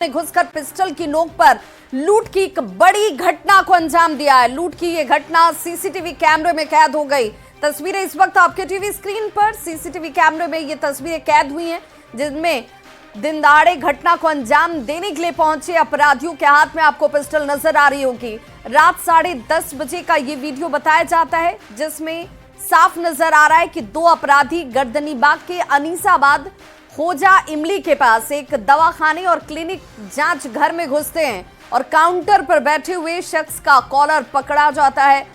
ने घुसकर पिस्टल की नोक पर लूट की एक बड़ी घटना को अंजाम दिया है। लूट की ये घटना सीसीटीवी कैमरे में कैद हो गई। तस्वीरें इस वक्त आपके टीवी स्क्रीन पर सीसीटीवी कैमरे में ये तस्वीरें कैद हुई हैं, जिनमें दिन दहाड़े घटना को अंजाम देने के लिए पहुंचे अपराधियों के हाथ में आपको पिस्टल नजर आ रही होगी। रात 10:30 बजे का ये वीडियो बताया जाता है, जिसमें साफ नजर आ रहा है कि दो अपराधी गर्दनीबाग के अनीसाबाद खोजा इमली के पास एक दवाखाने और क्लिनिक जांच घर में घुसते हैं और काउंटर पर बैठे हुए शख्स का कॉलर पकड़ा जाता है।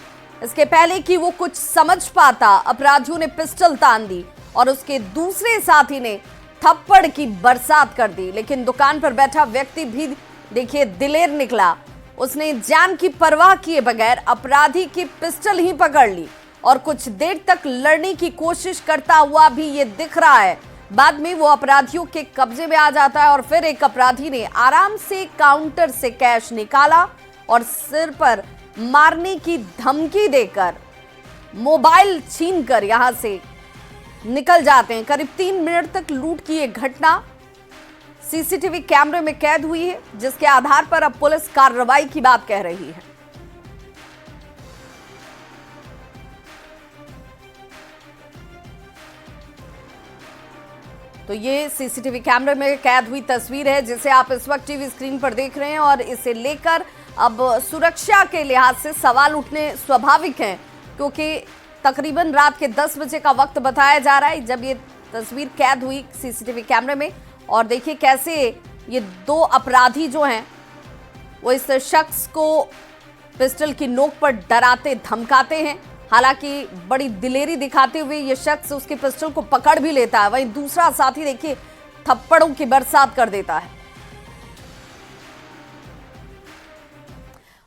इसके पहले कि वो कुछ समझ पाता, अपराधियों ने पिस्टल तान दी और उसके दूसरे साथी ने थप्पड़ की बरसात कर दी। लेकिन दुकान पर बैठा व्यक्ति भी देखिए दिलेर निकला। उसने जान की परवाह किए बगैर अपराधी की पिस्टल ही पकड़ ली और कुछ देर तक लड़ने की कोशिश करता हुआ भी ये दिख रहा है। बाद में वो अपराधियों के कब्जे में आ जाता है और फिर एक अपराधी ने आराम से काउंटर से कैश निकाला और सिर पर मारने की धमकी देकर मोबाइल छीनकर यहां से निकल जाते हैं। करीब 3 मिनट तक लूट की ये घटना सीसीटीवी कैमरे में कैद हुई है, जिसके आधार पर अब पुलिस कार्रवाई की बात कह रही है। तो ये सीसीटीवी कैमरे में कैद हुई तस्वीर है, जिसे आप इस वक्त टीवी स्क्रीन पर देख रहे हैं और इसे लेकर अब सुरक्षा के लिहाज से सवाल उठने स्वाभाविक हैं, क्योंकि तकरीबन रात के 10 बजे का वक्त बताया जा रहा है जब ये तस्वीर कैद हुई सीसीटीवी कैमरे में। और देखिए कैसे ये दो अपराधी जो हैं वो इस शख्स को पिस्टल की नोक पर डराते धमकाते हैं। हालांकि बड़ी दिलेरी दिखाते हुए ये शख्स उसके पिस्टल को पकड़ भी लेता है, वहीं दूसरा साथी देखिए थप्पड़ों की बरसात कर देता है।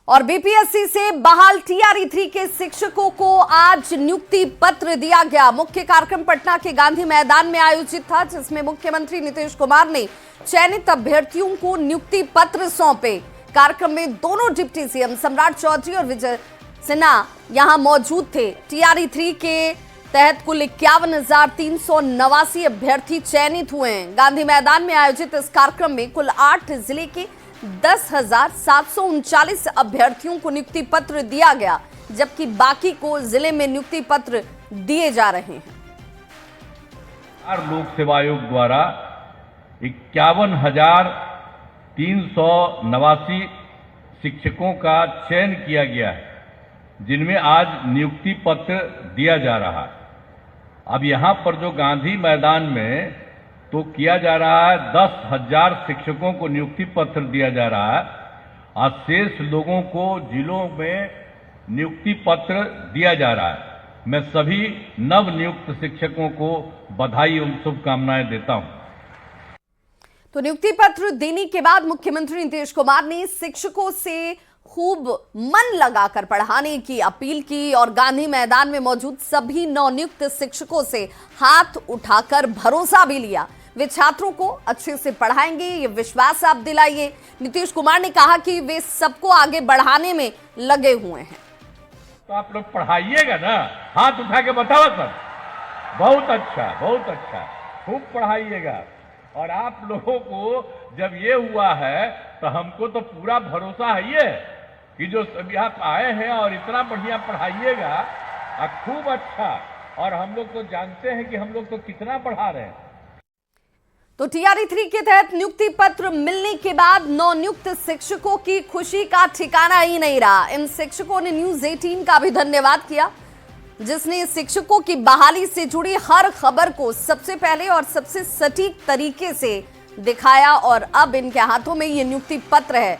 और बीपीएससी से बहाल टीआरई 3 के शिक्षकों को आज नियुक्ति पत्र दिया गया। मुख्य कार्यक्रम पटना के गांधी मैदान में आयोजित था, जिसमें मुख्यमंत्री नीतीश कुमार ने चयनित अभ्यर्थियों को नियुक्ति पत्र सौंपे। कार्यक्रम में दोनों डिप्टी सीएम सम्राट चौधरी और विजय सिन्हा यहां मौजूद थे। टीआरई 3 के तहत कुल 51,389 अभ्यर्थी चयनित हुए हैं। गांधी मैदान में आयोजित इस कार्यक्रम में कुल 8 जिले के 10,739 अभ्यर्थियों को नियुक्ति पत्र दिया गया, जबकि बाकी को जिले में नियुक्ति पत्र दिए जा रहे हैं। लोक सेवा आयोग द्वारा 51,389 शिक्षकों का चयन किया गया है, जिनमें आज नियुक्ति पत्र दिया जा रहा है। अब यहां पर जो गांधी मैदान में तो किया जा रहा है, 10,000 शिक्षकों को नियुक्ति पत्र दिया जा रहा है और शेष लोगों को जिलों में नियुक्ति पत्र दिया जा रहा है। मैं सभी नव नियुक्त शिक्षकों को बधाई एवं शुभकामनाएं देता हूं। तो नियुक्ति पत्र देने के बाद मुख्यमंत्री नीतीश कुमार ने शिक्षकों से खूब मन लगाकर पढ़ाने की अपील की और गांधी मैदान में मौजूद सभी नवनियुक्त शिक्षकों से हाथ उठाकर भरोसा भी लिया। वे छात्रों को अच्छे से पढ़ाएंगे, ये विश्वास आप दिलाइए। नीतीश कुमार ने कहा कि वे सबको आगे बढ़ाने में लगे हुए हैं। तो आप लोग पढ़ाइएगा ना, हाथ उठा के बताओ सब। बहुत अच्छा, खूब पढ़ाइएगा। और आप लोगों को जब ये हुआ है तो हमको तो पूरा भरोसा है ये कि जो सब यहाँ आए हैं और इतना बढ़िया पढ़ाइएगा और खूब अच्छा। और हम लोग तो जानते हैं कि हम लोग तो कितना पढ़ा रहे हैं। तो टीआरई 3 के तहत नियुक्ति पत्र मिलने के बाद नवनियुक्त शिक्षकों की खुशी का ठिकाना ही नहीं रहा। इन शिक्षकों ने न्यूज 18 का भी धन्यवाद किया, जिसने शिक्षकों की बहाली से जुड़ी हर खबर को सबसे पहले और सबसे सटीक तरीके से दिखाया और अब इनके हाथों में ये नियुक्ति पत्र है।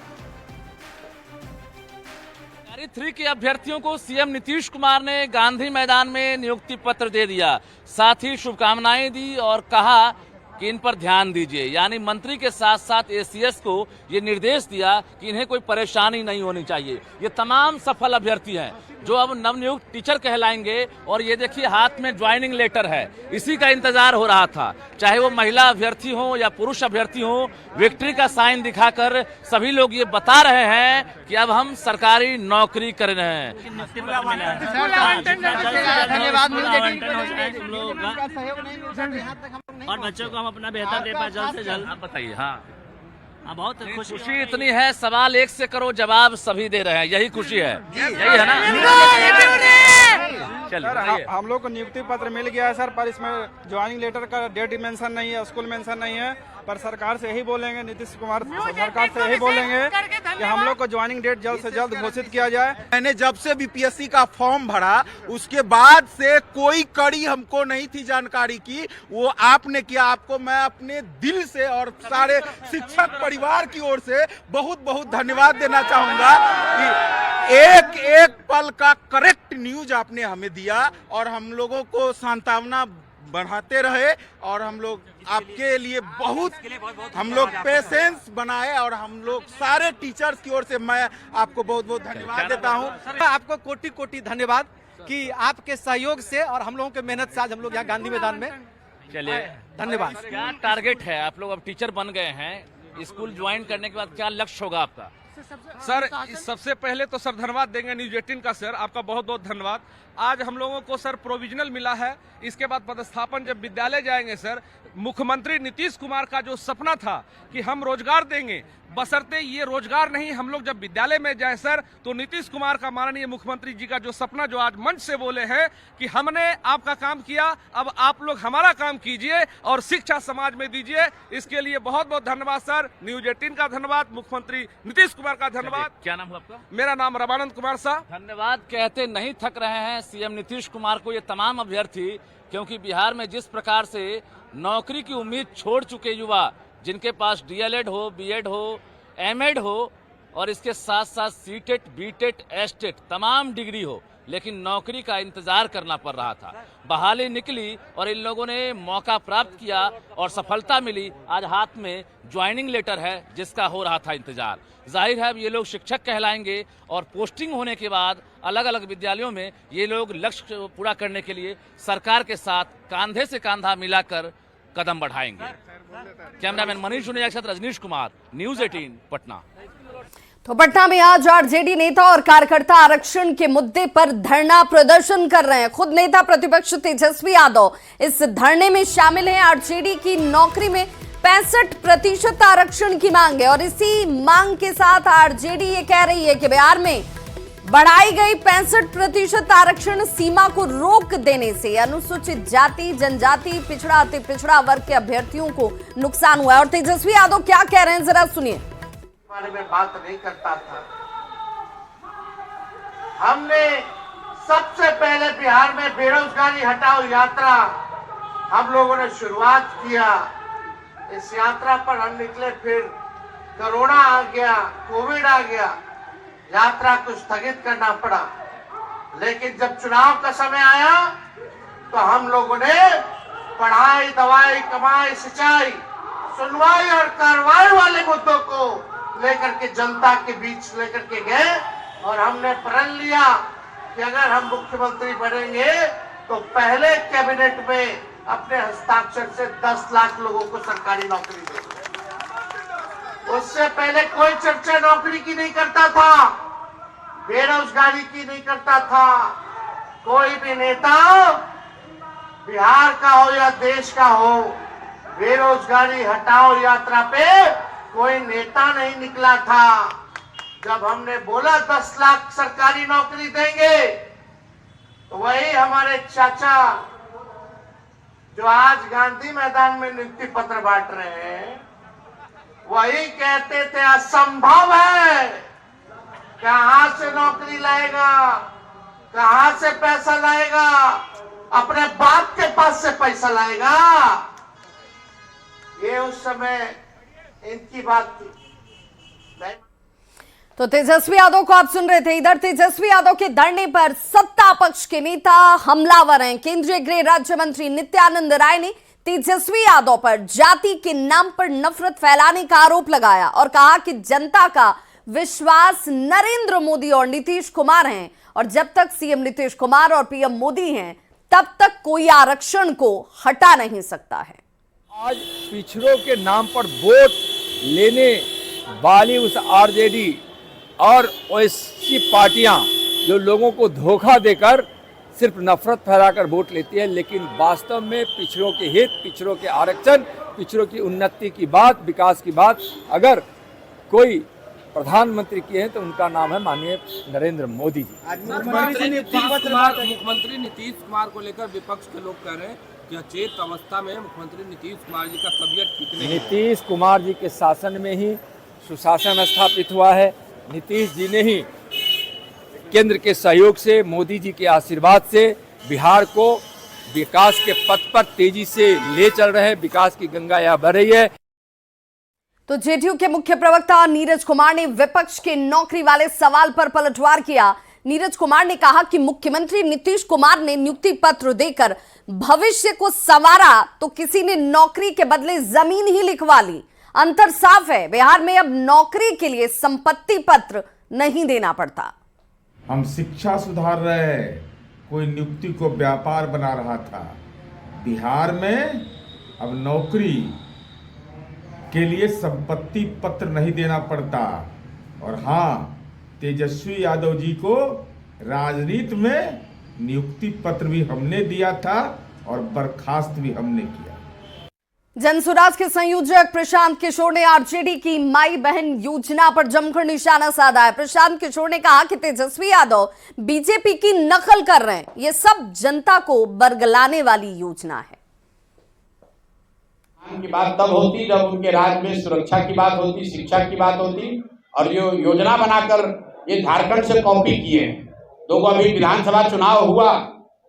टीआरई 3 के अभ्यर्थियों को सीएम नीतीश कुमार ने गांधी मैदान में नियुक्ति पत्र दे दिया, साथ ही शुभकामनाएं दी और कहा कि इन पर ध्यान दीजिए। यानी मंत्री के साथ साथ एसीएस को ये निर्देश दिया कि इन्हें कोई परेशानी नहीं होनी चाहिए। ये तमाम सफल अभ्यर्थी हैं जो अब नवनियुक्त टीचर कहलाएंगे। और ये देखिए हाथ में ज्वाइनिंग लेटर है, इसी का इंतजार हो रहा था। चाहे वो महिला अभ्यर्थी हो या पुरुष अभ्यर्थी हो, विक्ट्री का साइन दिखाकर सभी लोग ये बता रहे हैं कि अब हम सरकारी नौकरी कर रहे हैं। और बच्चों को हम अपना बेहतर दे पाए जल्द से जल्द। आप बताइए। हाँ, बहुत खुशी इतनी है, सवाल एक से करो, जवाब सभी दे रहे हैं, यही खुशी है, यही है ना। चलिए सर, हम लोग को नियुक्ति पत्र मिल गया है सर, पर इसमें ज्वाइनिंग लेटर का डेट मेंशन नहीं है, स्कूल मेंशन नहीं है। पर सरकार से यही बोलेंगे, नीतीश कुमार सरकार से यही बोलेंगे कि हम लोग को ज्वाइनिंग डेट जल्द से जल्द घोषित किया जाए। मैंने जब से बीपीएससी का फॉर्म भरा उसके बाद से कोई कड़ी हमको नहीं थी जानकारी की, वो आपने किया। आपको मैं अपने दिल से और सारे शिक्षक परिवार की ओर से बहुत बहुत धन्यवाद देना चाहूंगा कि एक एक पल का करेक्ट न्यूज आपने हमें दिया और हम लोगों को सांत्वना बढ़ाते रहे और हम लोग आपके लिए बहुत हम लोग पेशेंस बनाए और हम लोग सारे टीचर्स की ओर से मैं आपको बहुत बहुत धन्यवाद देता हूं। आपको कोटि कोटि धन्यवाद कि आपके सहयोग से और हम लोगों के मेहनत से आज हम लोग यहाँ गांधी मैदान में। चलिए धन्यवाद। क्या टारगेट है, आप लोग अब टीचर बन गए हैं, स्कूल ज्वाइन करने के बाद क्या लक्ष्य होगा आपका? सर सबसे पहले तो सर धन्यवाद देंगे न्यूज 18 का सर, आपका बहुत बहुत धन्यवाद। आज हम लोगों को सर प्रोविजनल मिला है, इसके बाद पदस्थापन जब विद्यालय जाएंगे सर, मुख्यमंत्री नीतीश कुमार का जो सपना था कि हम रोजगार देंगे, बशर्ते ये रोजगार नहीं, हम लोग जब विद्यालय में जाए सर तो नीतीश कुमार का माननीय मुख्यमंत्री जी का जो सपना जो आज मंच से बोले हैं कि हमने आपका काम किया, अब आप लोग हमारा काम कीजिए और शिक्षा समाज में दीजिए। इसके लिए बहुत बहुत धन्यवाद सर, न्यूज 18 का धन्यवाद, मुख्यमंत्री नीतीश कुमार का धन्यवाद। क्या नाम है आपका? मेरा नाम रमानंद कुमार साह। धन्यवाद कहते नहीं थक रहे हैं सीएम नीतीश कुमार को ये तमाम अभ्यर्थी, क्योंकि बिहार में जिस प्रकार से नौकरी की उम्मीद छोड़ चुके युवा, जिनके पास डीएलएड हो, बीएड हो, एमएड हो और इसके साथ साथ सीटेट, बीटेट, एसटेट तमाम डिग्री हो, लेकिन नौकरी का इंतजार करना पड़ रहा था। बहाली निकली और इन लोगों ने मौका प्राप्त किया और सफलता मिली। आज हाथ में ज्वाइनिंग लेटर है जिसका हो रहा था इंतजार। जाहिर है अब ये लोग शिक्षक कहलाएंगे और पोस्टिंग होने के बाद अलग अलग विद्यालयों में ये लोग लक्ष्य पूरा करने के लिए सरकार के साथ कांधे से कांधा मिलाकर कदम बढ़ाएंगे। कैमरामैन मनीष जुनेजा के साथ रजनीश कुमार, न्यूज 18 पटना। तो पटना में आज आरजेडी नेता और कार्यकर्ता आरक्षण के मुद्दे पर धरना प्रदर्शन कर रहे हैं। खुद नेता प्रतिपक्ष तेजस्वी यादव इस धरने में शामिल हैं। आरजेडी की नौकरी में 65% आरक्षण की मांग है और इसी मांग के साथ आरजेडी ये कह रही है कि बिहार में बढ़ाई गई 65% आरक्षण सीमा को रोक देने से अनुसूचित जाति, जनजाति, पिछड़ा, अति पिछड़ा वर्ग के अभ्यर्थियों को नुकसान हुआ है। और तेजस्वी यादव क्या कह रहे हैं जरा सुनिए। बारे में बात नहीं करता था। हमने सबसे पहले बिहार में बेरोजगारी हटाओ यात्रा हम लोगों ने शुरुआत किया। इस यात्रा पर हम निकले, फिर कोरोना आ गया, कोविड आ गया, यात्रा को स्थगित करना पड़ा। लेकिन जब चुनाव का समय आया तो हम लोगों ने पढ़ाई, दवाई, कमाई, सिंचाई, सुनवाई और कार्रवाई वाले मुद्दों को लेकर के जनता के बीच लेकर के गए और हमने प्रण लिया कि अगर हम मुख्यमंत्री बनेंगे तो पहले कैबिनेट में अपने हस्ताक्षर से 10 लाख लोगों को सरकारी नौकरी देंगे। उससे पहले कोई चर्चा नौकरी की नहीं करता था, बेरोजगारी की नहीं करता था। कोई भी नेता बिहार का हो या देश का हो, बेरोजगारी हटाओ यात्रा पे कोई नेता नहीं निकला था। जब हमने बोला 10 लाख सरकारी नौकरी देंगे तो वही हमारे चाचा जो आज गांधी मैदान में नियुक्ति पत्र बांट रहे हैं, वही कहते थे असंभव है, कहां से नौकरी लाएगा, कहां से पैसा लाएगा, अपने बाप के पास से पैसा लाएगा। ये उस समय इनकी बात थी। तो तेजस्वी यादव को आप सुन रहे थे। इधर तेजस्वी यादव के धरने पर सत्ता पक्ष के नेता हमलावर हैं। केंद्रीय गृह राज्य मंत्री नित्यानंद राय ने तेजस्वी यादव पर जाति के नाम पर नफरत फैलाने का आरोप लगाया और कहा कि जनता का विश्वास नरेंद्र मोदी और नीतीश कुमार हैं और जब तक सीएम नीतीश कुमार और पीएम मोदी हैं तब तक कोई आरक्षण को हटा नहीं सकता है। आज पिछड़ों के नाम पर वोट लेने वाली उस आरजेडी और ऐसी पार्टियां जो लोगों को धोखा देकर सिर्फ नफरत फैलाकर वोट लेती है, लेकिन वास्तव में पिछड़ों के हित, पिछड़ों के आरक्षण, पिछड़ों की उन्नति की बात, विकास की बात अगर कोई प्रधानमंत्री किए हैं तो उनका नाम है माननीय नरेंद्र मोदी जी। मुख्यमंत्री नीतीश कुमार को लेकर विपक्ष के लोग कह रहे हैं कि अचेत अवस्था में मुख्यमंत्री नीतीश कुमार जी का तबीयत ठीक नहीं है। नीतीश कुमार जी के शासन में ही सुशासन स्थापित हुआ है। नीतीश जी ने ही केंद्र के सहयोग से, मोदी जी के आशीर्वाद से बिहार को विकास के पथ पर तेजी से ले चल रहे हैं। विकास की गंगा यहाँ बह रही है। तो जेडीयू के मुख्य प्रवक्ता नीरज कुमार ने विपक्ष के नौकरी वाले सवाल पर पलटवार किया। नीरज कुमार ने कहा कि मुख्यमंत्री नीतीश कुमार ने नियुक्ति पत्र देकर भविष्य को संवारा तो किसी ने नौकरी के बदले जमीन ही लिखवा ली। अंतर साफ है, बिहार में अब नौकरी के लिए संपत्ति पत्र नहीं देना पड़ता। हम शिक्षा सुधार रहे, कोई नियुक्ति को व्यापार बना रहा था। बिहार में अब नौकरी के लिए संपत्ति पत्र नहीं देना पड़ता। और हाँ, तेजस्वी यादव जी को राजनीति में नियुक्ति पत्र भी हमने दिया था और बर्खास्त भी हमने किया। जनसुराज के संयोजक प्रशांत किशोर ने आरजेडी की माई बहन योजना पर जमकर निशाना साधा है। प्रशांत किशोर ने कहा कि तेजस्वी यादव बीजेपी की नकल कर रहे हैं। ये सब जनता को बरगलाने वाली योजना है। की बात तब होती जब उनके राज्य में सुरक्षा की बात होती, शिक्षा की बात होती, और जो योजना बनाकर ये झारखंड से कॉपी किए। दो अभी विधानसभा चुनाव हुआ,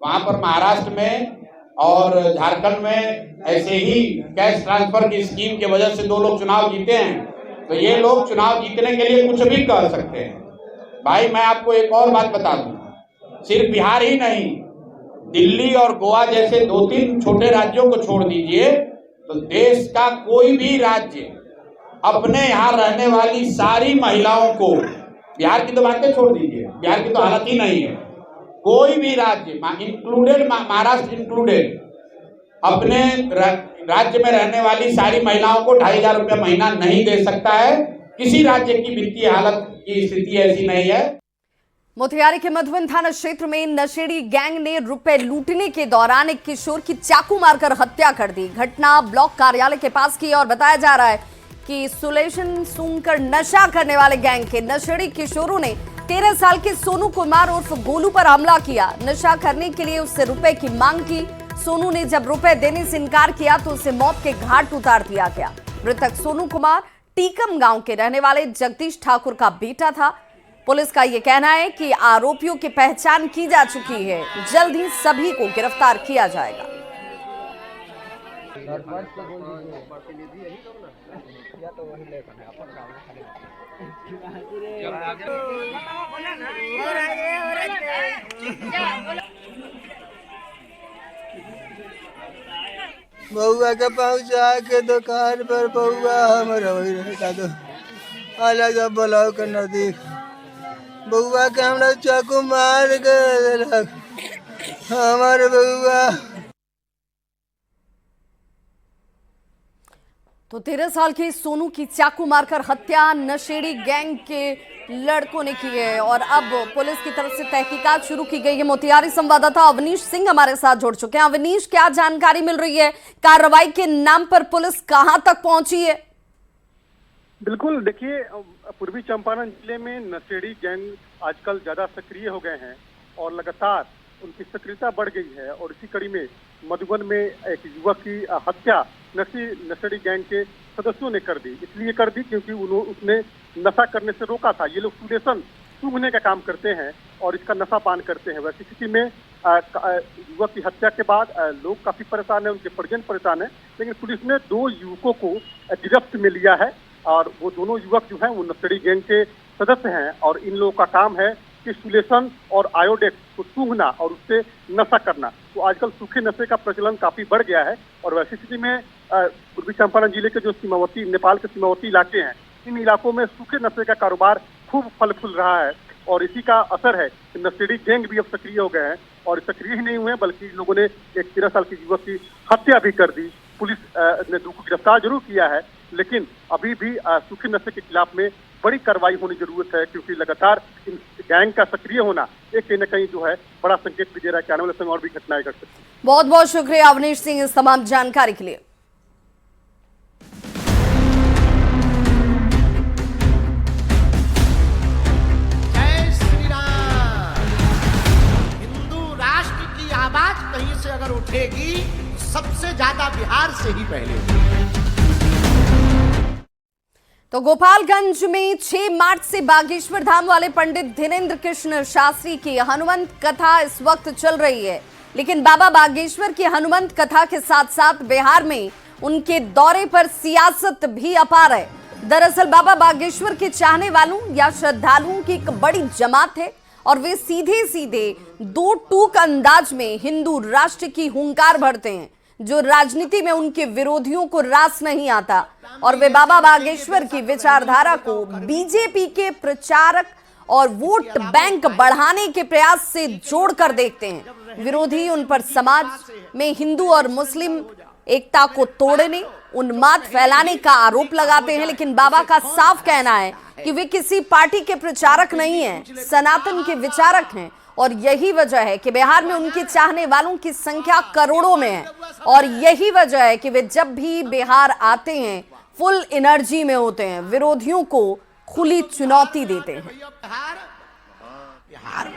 वहां पर महाराष्ट्र में और झारखंड में ऐसे ही कैश ट्रांसफर की स्कीम की वजह से 2 लोग चुनाव जीते हैं। तो ये लोग चुनाव जीतने के लिए कुछ भी कर सकते हैं। भाई मैं आपको एक और बात बता दूं, सिर्फ बिहार ही नहीं, दिल्ली और गोवा जैसे 2-3 छोटे राज्यों को छोड़ दीजिए तो देश का कोई भी राज्य अपने यहाँ रहने वाली सारी महिलाओं को, बिहार की तो बातें छोड़ दीजिए, बिहार की तो हालत ही नहीं है, कोई भी राज्य इंक्लूडेड महाराष्ट्र इंक्लूडेड, अपने राज्य में रहने वाली सारी महिलाओं को 2,500 रुपया महीना नहीं दे सकता है। किसी राज्य की वित्तीय हालत की स्थिति ऐसी नहीं है। मोतिहारी के मधुबन थाना क्षेत्र में नशेड़ी गैंग ने रुपए लूटने के दौरान एक किशोर की चाकू मारकर हत्या कर दी। घटना ब्लॉक कार्यालय के पास की और बताया जा रहा है कि सुलेशन सूंघकर नशा करने वाले गैंग के नशेड़ी किशोरों ने 13 साल के सोनू कुमार उर्फ गोलू पर हमला किया। नशा करने के लिए उससे रुपए की मांग की। सोनू ने जब रुपए देने से इनकार किया तो उसे मौत के घाट उतार दिया गया। मृतक सोनू कुमार टीकम गांव के रहने वाले जगदीश ठाकुर का बेटा था। पुलिस का यह कहना है कि आरोपियों की पहचान की जा चुकी है। जल्द ही सभी को गिरफ्तार किया जाएगा। बउआ के पहुंचा के दुकान पर बउआ हमारा वही रहता तो अलग ब्लॉक के नजदीक बउआ के हमरा चाकू मार के हमारे बउआ। तो 13 साल के सोनू की चाकू मारकर हत्या नशेड़ी गैंग के लड़कों ने की है और अब पुलिस की तरफ से तहकीकात शुरू की गई है। मोतिहारी संवाददाता अवनीश सिंह हमारे साथ जुड़ चुके हैं। अवनीश, क्या जानकारी मिल रही है? कार्रवाई के नाम पर पुलिस कहां तक पहुंची है? बिल्कुल, देखिए पूर्वी चंपारण जिले में नशेड़ी गैंग आजकल ज्यादा सक्रिय हो गए हैं और लगातार उनकी सक्रियता बढ़ गई है। और इसी कड़ी में मधुबन में एक युवक की हत्या नशेड़ी गैंग के सदस्यों ने कर दी। इसलिए कर दी क्योंकि उसने नशा करने से रोका था। ये लोग सुलेशन सूंघने का काम करते हैं और इसका नशा पान करते हैं। वैसी स्थिति में युवक की हत्या के बाद लोग काफी परेशान है, उनके परिजन परेशान है। लेकिन पुलिस ने 2 युवकों को गिरफ्त में लिया है और वो दोनों युवक जो हैं वो नशेड़ी गैंग के सदस्य हैं और इन लोगों का काम है कि सुलेशन और आयोडेक्स को सूंघना और उससे नशा करना। तो आजकल सूखे नशे का प्रचलन काफी बढ़ गया है और वैसी स्थिति में पूर्वी चंपारण जिले के जो सीमावर्ती नेपाल के सीमावर्ती इलाके हैं, इन इलाकों में सूखे नशे का कारोबार खूब फल फूल रहा है और इसी का असर है कि नशेड़ी गैंग भी अब सक्रिय हो गए हैं और सक्रिय ही नहीं हुए बल्कि लोगों ने एक 13 साल की युवक की हत्या भी कर दी। पुलिस ने 2 को गिरफ्तार जरूर किया है लेकिन अभी भी सूखे नशे के खिलाफ में बड़ी कार्रवाई होनी जरूरत है क्योंकि लगातार इन गैंग का सक्रिय होना एक कहीं न कहीं जो है बड़ा संकेत भी दे रहा है कि आने वाले समय और भी घटनाएं घट सकती हैं। बहुत बहुत शुक्रिया अवनीश सिंह इस तमाम जानकारी के लिए। सबसे ज्यादा बिहार से ही पहले। तो गोपालगंज में 6 मार्च से बागेश्वर धाम वाले पंडित धीरेन्द्र कृष्ण शास्त्री की हनुमंत कथा इस वक्त चल रही है, लेकिन बाबा बागेश्वर की हनुमंत कथा के साथ साथ बिहार में उनके दौरे पर सियासत भी अपार है। दरअसल बाबा बागेश्वर के चाहने वालों या श्रद्धालुओं की एक बड़ी जमात है और वे सीधे सीधे दो टूक अंदाज में हिंदू राष्ट्र की हुंकार भरते हैं, जो राजनीति में उनके विरोधियों को रास नहीं आता, और वे बाबा बागेश्वर की विचारधारा को बीजेपी के प्रचारक और वोट बैंक बढ़ाने के प्रयास से जोड़कर देखते हैं। विरोधी उन पर समाज में हिंदू और मुस्लिम एकता को तोड़ने, उन्माद फैलाने का आरोप लगाते हैं, लेकिन बाबा का साफ कहना है कि वे किसी पार्टी के प्रचारक नहीं हैं, सनातन के विचारक हैं, और यही वजह है कि बिहार में उनके चाहने वालों की संख्या करोड़ों में है, और यही वजह है कि वे जब भी बिहार आते हैं फुल एनर्जी में होते हैं, विरोधियों को खुली चुनौती देते हैं। बिहार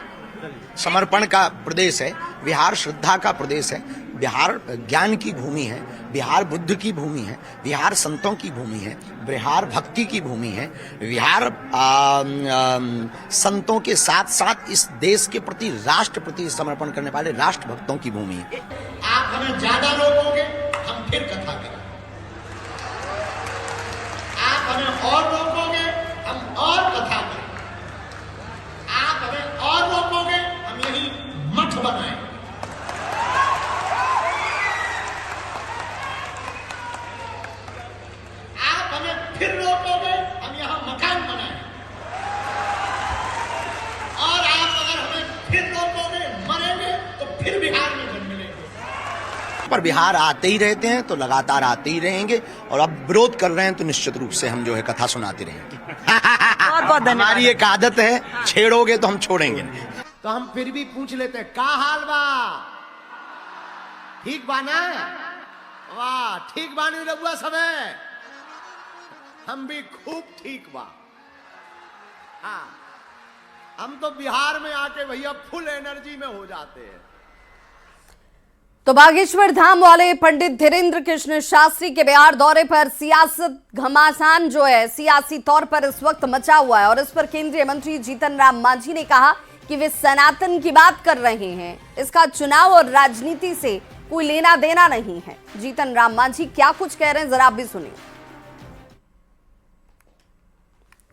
समर्पण का प्रदेश है, बिहार श्रद्धा का प्रदेश है, बिहार ज्ञान की भूमि है, बिहार बुद्ध की भूमि है, बिहार संतों की भूमि है, बिहार भक्ति की भूमि है, बिहार संतों के साथ साथ इस देश के प्रति, राष्ट्र प्रति समर्पण करने वाले राष्ट्र भक्तों की भूमि है। आप हमें ज्यादा रोकोगे, हम फिर कथा करेंगे। आप हमें और रोकोगे, हम और कथा करेंगे। आप हमें और रोकोगे, हम यही मठ बनाएंगे। आप हमें फिर रोकोगे, हम यहाँ मकान बनाएंगे। और आप अगर हमें फिर रोकोगे, मरेंगे, तो फिर बिहार में जन्म लेंगे। पर बिहार आते ही रहते हैं तो लगातार आते ही रहेंगे, और अब विरोध कर रहे हैं तो निश्चित रूप से हम जो है कथा सुनाते रहेंगे। हमारी एक आदत है, छेड़ोगे तो हम छोड़ेंगे नहीं। तो हम फिर भी पूछ लेते हैं, का हाल बा? ठीक बा ना? वाह, ठीक बानी रघुआ समय। हम भी खूब ठीक बा। हाँ, हम तो बिहार में आके भैया फुल एनर्जी में हो जाते हैं। तो बागेश्वर धाम वाले पंडित धीरेन्द्र कृष्ण शास्त्री के बिहार दौरे पर सियासत घमासान जो है सियासी तौर पर इस वक्त मचा हुआ है, और इस पर केंद्रीय मंत्री जीतन राम मांझी ने कहा कि वे सनातन की बात कर रहे हैं, इसका चुनाव और राजनीति से कोई लेना देना नहीं है। जीतन राम मांझी क्या कुछ कह रहे हैं, जरा आप भी सुनिए।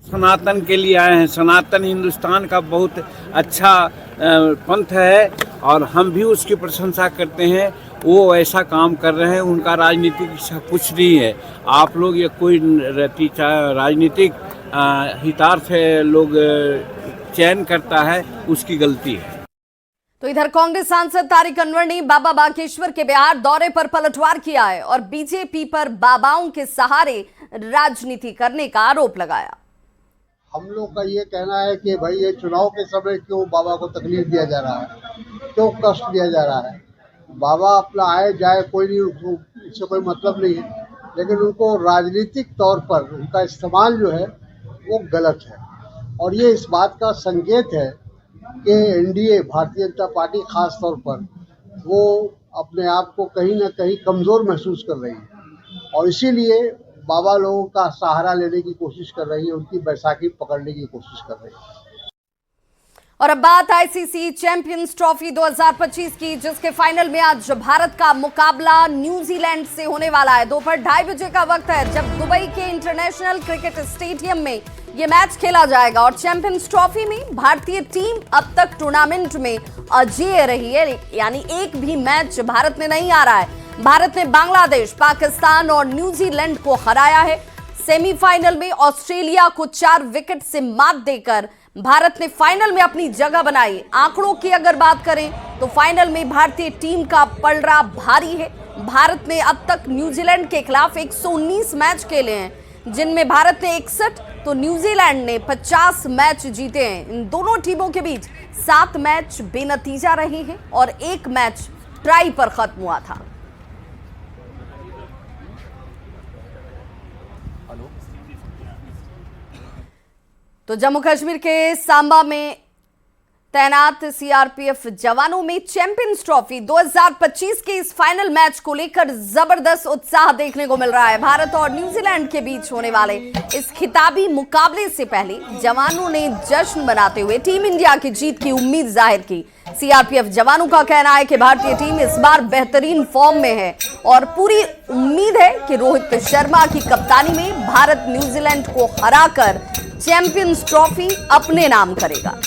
सनातन के लिए आए हैं, सनातन हिंदुस्तान का बहुत अच्छा पंथ है और हम भी उसकी प्रशंसा करते हैं। वो ऐसा काम कर रहे हैं, उनका राजनीतिक कुछ नहीं है। आप लोग ये कोई राजनीतिक हितार्थ लोग चयन करता है, उसकी गलती है। तो इधर कांग्रेस सांसद तारिक अनवर ने बाबा बागेश्वर के बिहार दौरे पर पलटवार किया है और बीजेपी पर बाबाओं के सहारे राजनीति करने का आरोप लगाया। हम लोग का ये कहना है कि भाई ये चुनाव के समय क्यों बाबा को तकलीफ दिया जा रहा है, क्यों कष्ट दिया जा रहा है। बाबा अपना आए जाए कोई नहीं, इससे कोई मतलब नहीं है, लेकिन उनको राजनीतिक तौर पर उनका इस्तेमाल जो है वो गलत है। और ये इस बात का संकेत है कि एनडीए भारतीय जनता पार्टी खास तौर पर वो अपने आप को कहीं ना कहीं कमज़ोर महसूस कर रही है और इसीलिए बाबा लोगों का सहारा लेने की कोशिश कर रही है, उनकी बैसाखी पकड़ने की कोशिश कर रही है। और अब बात आईसीसी चैंपियंस ट्रॉफी 2025 की, जिसके फाइनल में आज भारत का मुकाबला न्यूजीलैंड से होने वाला है। दोपहर 2:30 बजे का वक्त है जब दुबई के इंटरनेशनल क्रिकेट स्टेडियम में ये मैच खेला जाएगा। और चैंपियंस ट्रॉफी में भारतीय टीम अब तक टूर्नामेंट में अजेय रही है, यानी एक भी मैच भारत में नहीं आ रहा है। भारत ने बांग्लादेश, पाकिस्तान और न्यूजीलैंड को हराया है। सेमीफाइनल में ऑस्ट्रेलिया को 4 विकेट से मात देकर भारत ने फाइनल में अपनी जगह बनाई। आंकड़ों की अगर बात करें तो फाइनल में भारतीय टीम का पलड़ा भारी है। भारत ने अब तक न्यूजीलैंड के खिलाफ 119 मैच खेले हैं, जिनमें भारत ने 61 तो न्यूजीलैंड ने 50 मैच जीते हैं। इन दोनों टीमों के बीच 7 मैच बेनतीजा रहे हैं और 1 मैच टाई पर खत्म हुआ था। तो जम्मू कश्मीर के सांबा में तैनात सीआरपीएफ जवानों में चैंपियंस ट्रॉफी 2025 के इस फाइनल मैच को लेकर जबरदस्त उत्साह देखने को मिल रहा है। भारत और न्यूजीलैंड के बीच होने वाले इस खिताबी मुकाबले से पहले जवानों ने जश्न मनाते हुए टीम इंडिया की जीत की उम्मीद जाहिर की। सीआरपीएफ जवानों का कहना है कि भारतीय टीम इस बार बेहतरीन फॉर्म में है और पूरी उम्मीद है कि रोहित शर्मा की कप्तानी में भारत न्यूजीलैंड को हराकर चैंपियंस ट्रॉफी अपने नाम करेगा।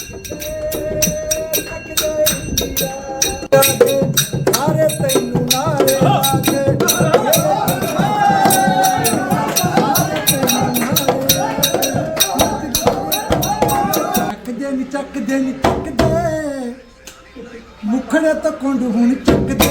ਚੱਕ ਦੇ ਮੁਖੜੇ ਤਾਂ ਕੁੰਡ ਹੁਣ ਚੱਕ ਦੇ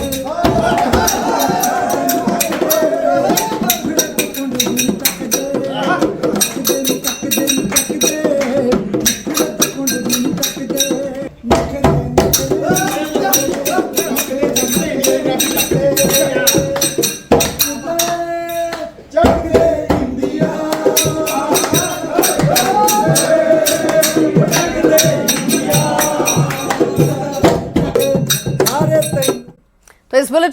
तो इस बुलेटिन